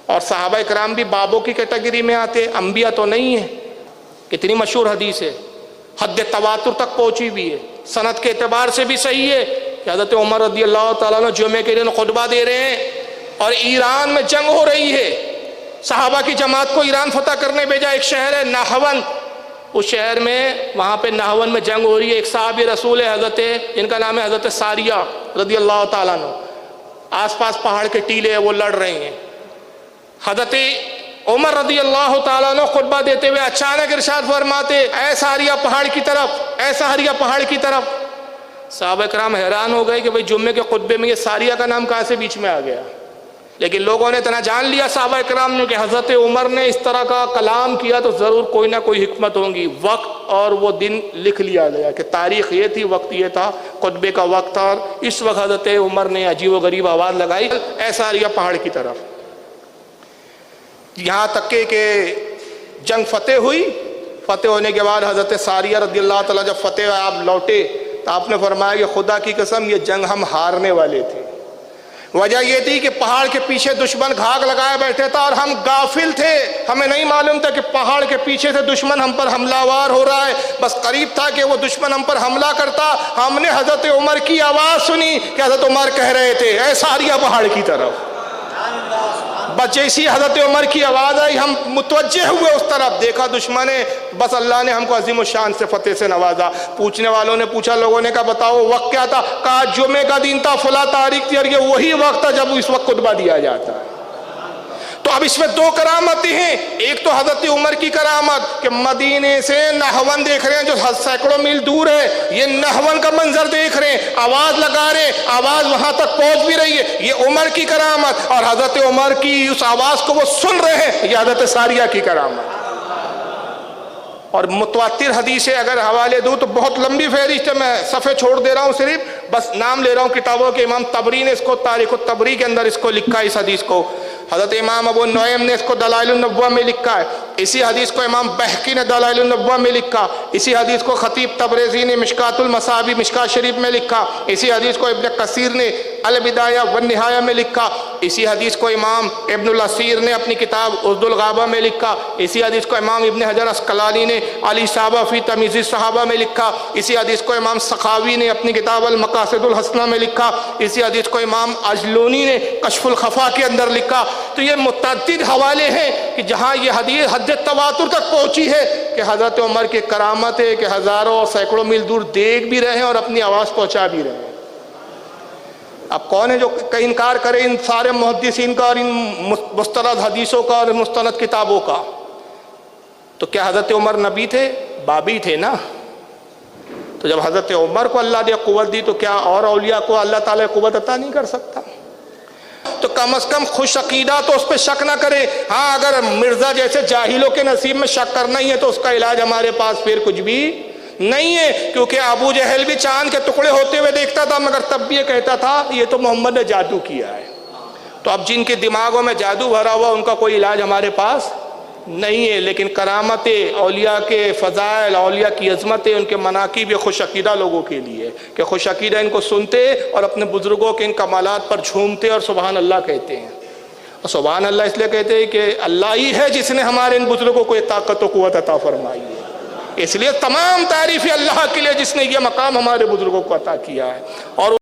اور صحابہ کرام بھی بابوں کی کیٹیگری میں آتے، انبیاء تو نہیں ہے۔ کتنی مشہور حدیث ہے، حد تواتر تک پہنچی بھی ہے، سند کے اعتبار سے بھی صحیح ہے کہ حضرت عمر رضی اللہ تعالیٰ عنہ جمعے کے دن خطبہ دے رہے ہیں اور ایران میں جنگ ہو رہی ہے، صحابہ کی جماعت کو ایران فتح کرنے بھیجا، ایک شہر ہے نہون، اس شہر میں وہاں پہ نہون میں جنگ ہو رہی ہے، ایک صحابی رسول ہے حضرت، جن کا نام ہے حضرت ساریہ رضی اللہ تعالیٰ عنہ، آس پاس پہاڑ کے ٹیلے ہیں، وہ لڑ رہے ہیں۔ حضرت عمر رضی اللہ تعالیٰ عنہ خطبہ دیتے ہوئے اچانک ارشاد فرماتے، اے ساریہ پہاڑ کی طرف، اے ساریہ پہاڑ کی طرف۔ صحابہ کرام حیران ہو گئے کہ بھئی جمعے کے خطبے میں یہ ساریہ کا نام کہاں سے بیچ میں آ گیا، لیکن لوگوں نے اتنا جان لیا صحابہ کرام نے کہ حضرت عمر نے اس طرح کا کلام کیا تو ضرور کوئی نہ کوئی حکمت ہوگی۔ وقت اور وہ دن لکھ لیا گیا کہ تاریخ یہ تھی، وقت یہ تھا، خطبے کا وقت تھا، اور اس وقت حضرت عمر نے عجیب و غریب آواز لگائی، اے ساریہ پہاڑ کی طرف۔ یہاں تک کہ جنگ فتح ہوئی، فتح ہونے کے بعد حضرت ساریہ رضی اللہ تعالیٰ جب فتح آپ لوٹے تو آپ نے فرمایا کہ خدا کی قسم یہ جنگ ہم ہارنے والے تھے۔ وجہ یہ تھی کہ پہاڑ کے پیچھے دشمن گھاگ لگائے بیٹھے تھا اور ہم غافل تھے، ہمیں نہیں معلوم تھا کہ پہاڑ کے پیچھے سے دشمن ہم پر حملہ آور ہو رہا ہے، بس قریب تھا کہ وہ دشمن ہم پر حملہ کرتا۔ ہم نے حضرت عمر کی آواز سنی کہ حضرت عمر کہہ رہے تھے، اے ساریہ پہاڑ کی طرف۔ بس جیسی حضرت عمر کی آواز آئی ہم متوجہ ہوئے اس طرف، دیکھا دشمن ہے، بس اللہ نے ہم کو عظیم الشان سے فتح سے نوازا۔ پوچھنے والوں نے پوچھا، لوگوں نے کہا بتاؤ وقت کیا تھا؟ کہا جمعے کا دن تھا، فلاں تاریخ تھی، اور یہ وہی وقت تھا جب اس وقت خطبہ دیا جاتا ہے۔ تو اب اس میں دو کرامتیں ہیں، ایک تو حضرت عمر کی کرامت کہ مدینے سے نہون دیکھ رہے ہیں جو سینکڑوں میل دور ہے، یہ نہون کا منظر دیکھ رہے ہیں، آواز لگا رہے ہیں، آواز وہاں تک پہنچ بھی رہی ہے، یہ عمر کی کرامت، اور حضرت عمر کی اس آواز کو وہ سن رہے ہیں، یہ حضرت ساریہ کی کرامت۔ اور متواتر حدیثیں اگر حوالے دوں تو بہت لمبی فہرست ہے، میں صفحے چھوڑ دے رہا ہوں، صرف بس نام لے رہا ہوں کتابوں کے۔ امام طبری نے اس کو تاریخ الطبری کے اندر اس کو لکھا ہے، اس حدیث کو۔ حضرت امام ابو نعیم نے اس کو دلائل النبوہ میں لکھا ہے، اسی حدیث کو امام بہقی نے دلائل النبوہ میں لکھا، اسی حدیث کو خطیب تبریزی نے مشکات المصابیح مشکات شریف میں لکھا، اسی حدیث کو ابن کثیر نے البدایہ والنہایہ میں لکھا، اسی حدیث کو امام ابن الاسیر نے اپنی کتاب اسد الغابہ میں لکھا، اسی حدیث کو امام ابن حجر اسقلانی نے الاصابہ فی تمییز الصحابہ میں لکھا، اسی حدیث کو امام سخاوی نے اپنی کتاب المقاصد الحسنہ میں لکھا، اسی حدیث کو امام اجلونی نے کشف الخفا کے اندر لکھا۔ تو یہ متعدد حوالے ہیں کہ جہاں یہ حدیث حد تواتر تک پہنچی ہے کہ حضرت عمر کی کرامت ہے کہ ہزاروں اور سینکڑوں میل دور دیکھ بھی رہے ہیں اور اپنی آواز پہنچا بھی رہے ہیں۔ اب کون ہے جو انکار کرے ان سارے محدثین کا اور ان مستند حدیثوں کا اور مستند کتابوں کا؟ تو کیا حضرت عمر نبی تھے؟ بابی تھے نا۔ تو جب حضرت عمر کو اللہ نے قوت دی تو کیا اور اولیاء کو اللہ تعالیٰ قوت عطا نہیں کر سکتا؟ تو کم از کم خوش عقیدہ تو اس پہ شک نہ کرے۔ ہاں اگر مرزا جیسے جاہلوں کے نصیب میں شک کرنا ہی ہے تو اس کا علاج ہمارے پاس پھر کچھ بھی نہیں ہے، کیونکہ ابو جہل بھی چاند کے ٹکڑے ہوتے ہوئے دیکھتا تھا مگر تب بھی یہ کہتا تھا یہ تو محمد نے جادو کیا ہے۔ تو اب جن کے دماغوں میں جادو بھرا ہوا ان کا کوئی علاج ہمارے پاس نہیں ہے، لیکن کرامتیں، اولیاء کے فضائل، اولیاء کی عظمتیں، ان کے مناقب یہ خوش عقیدہ لوگوں کے لیے کہ خوش عقیدہ ان کو سنتے اور اپنے بزرگوں کے ان کمالات پر جھومتے اور سبحان اللہ کہتے ہیں۔ اور سبحان اللہ اس لیے کہتے ہیں کہ اللہ ہی ہے جس نے ہمارے ان بزرگوں کو یہ طاقت و قوت عطا فرمائی ہے، اس لیے تمام تعریفیں اللہ کے لیے جس نے یہ مقام ہمارے بزرگوں کو عطا کیا ہے۔ اور